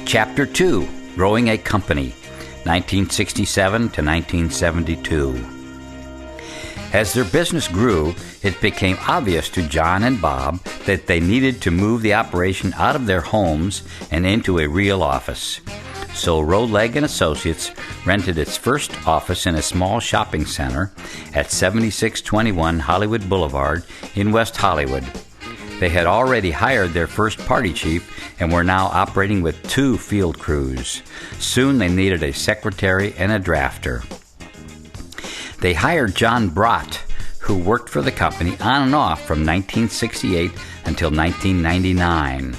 Chapter 2, Growing a Company, 1967 to 1972. As their business grew, it became obvious to John and Bob that they needed to move the operation out of their homes and into a real office. So Legg and Associates rented its first office in a small shopping center at 7621 Hollywood Boulevard in West Hollywood. They had already hired their first party chief and were now operating with 2 field crews. Soon they needed a secretary and a drafter. They hired John Brott, who worked for the company on and off from 1968 until 1999.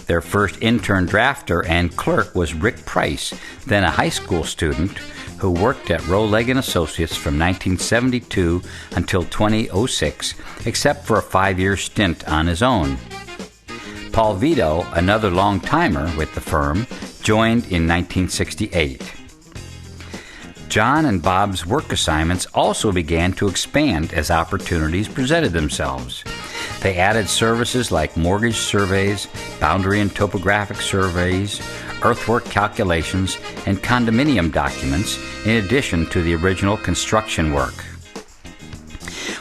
Their first intern drafter and clerk was Rick Price, then a high school student, who worked at Legg and Associates from 1972 until 2006, except for a 5-year stint on his own. Paul Vito, another long-timer with the firm, joined in 1968. John and Bob's work assignments also began to expand as opportunities presented themselves. They added services like mortgage surveys, boundary and topographic surveys, earthwork calculations, and condominium documents, in addition to the original construction work.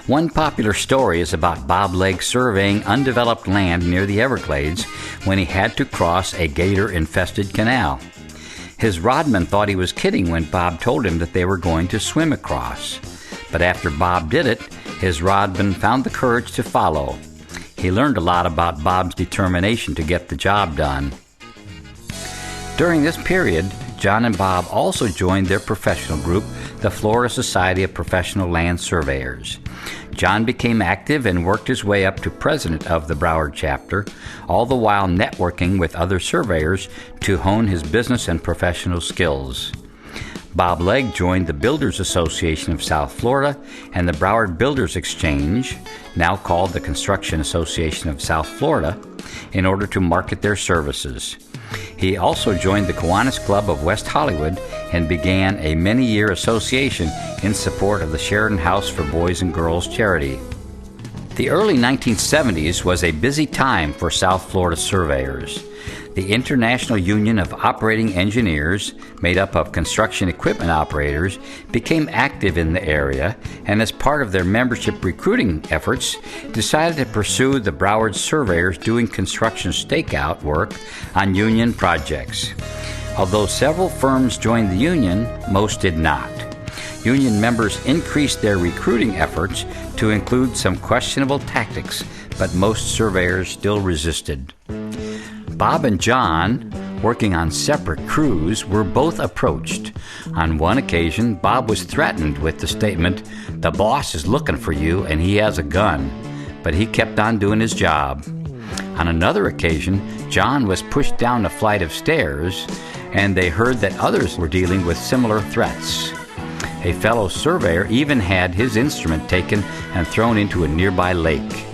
One popular story is about Bob Legg surveying undeveloped land near the Everglades when he had to cross a gator-infested canal. His rodman thought he was kidding when Bob told him that they were going to swim across. But after Bob did it, his rodman found the courage to follow. He learned a lot about Bob's determination to get the job done. During this period, John and Bob also joined their professional group, the Florida Society of Professional Land Surveyors. John became active and worked his way up to president of the Broward chapter, all the while networking with other surveyors to hone his business and professional skills. Bob Legg joined the Builders Association of South Florida and the Broward Builders Exchange, now called the Construction Association of South Florida, in order to market their services. He also joined the Kiwanis Club of West Hollywood and began a many-year association in support of the Sheridan House for Boys and Girls charity. The early 1970s was a busy time for South Florida surveyors. The International Union of Operating Engineers, made up of construction equipment operators, became active in the area and, as part of their membership recruiting efforts, decided to pursue the Broward surveyors doing construction stakeout work on union projects. Although several firms joined the union, most did not. Union members increased their recruiting efforts to include some questionable tactics, but most surveyors still resisted. Bob and John, working on separate crews, were both approached. On one occasion, Bob was threatened with the statement, "The boss is looking for you and he has a gun," but he kept on doing his job. On another occasion, John was pushed down a flight of stairs, and they heard that others were dealing with similar threats. A fellow surveyor even had his instrument taken and thrown into a nearby lake.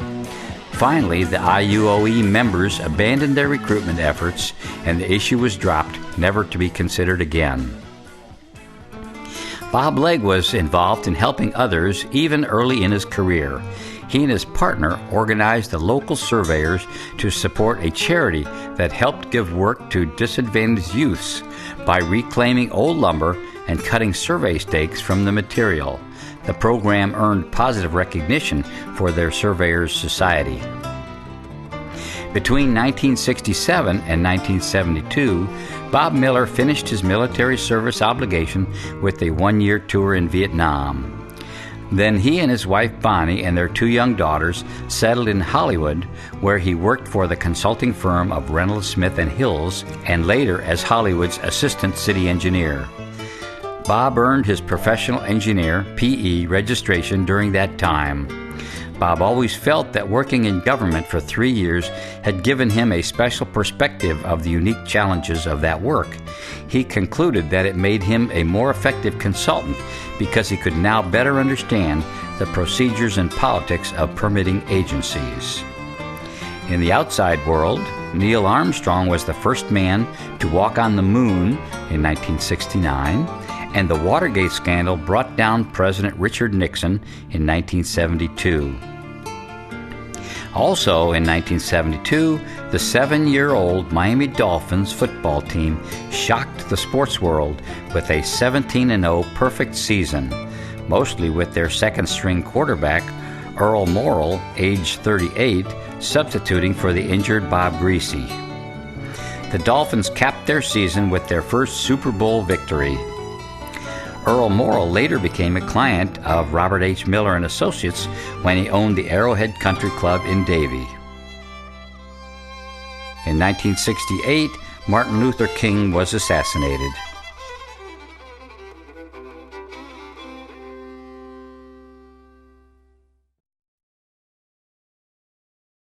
Finally, the IUOE members abandoned their recruitment efforts, and the issue was dropped, never to be considered again. Bob Legg was involved in helping others even early in his career. He and his partner organized the local surveyors to support a charity that helped give work to disadvantaged youths by reclaiming old lumber and cutting survey stakes from the material. The program earned positive recognition for their Surveyors Society. Between 1967 and 1972, Bob Miller finished his military service obligation with a 1-year tour in Vietnam. Then he and his wife Bonnie and their 2 young daughters settled in Hollywood, where he worked for the consulting firm of Reynolds, Smith & Hills, and later as Hollywood's assistant city engineer. Bob earned his professional engineer, PE, registration during that time. Bob always felt that working in government for 3 years had given him a special perspective of the unique challenges of that work. He concluded that it made him a more effective consultant because he could now better understand the procedures and politics of permitting agencies. In the outside world, Neil Armstrong was the first man to walk on the moon in 1969, and the Watergate scandal brought down President Richard Nixon in 1972. Also in 1972, the 7-year-old Miami Dolphins football team shocked the sports world with a 17-0 perfect season, mostly with their second-string quarterback, Earl Morrall, age 38, substituting for the injured Bob Greasy. The Dolphins capped their season with their first Super Bowl victory. Earl Morrall later became a client of Robert H. Miller and Associates when he owned the Arrowhead Country Club in Davie. In 1968, Martin Luther King was assassinated.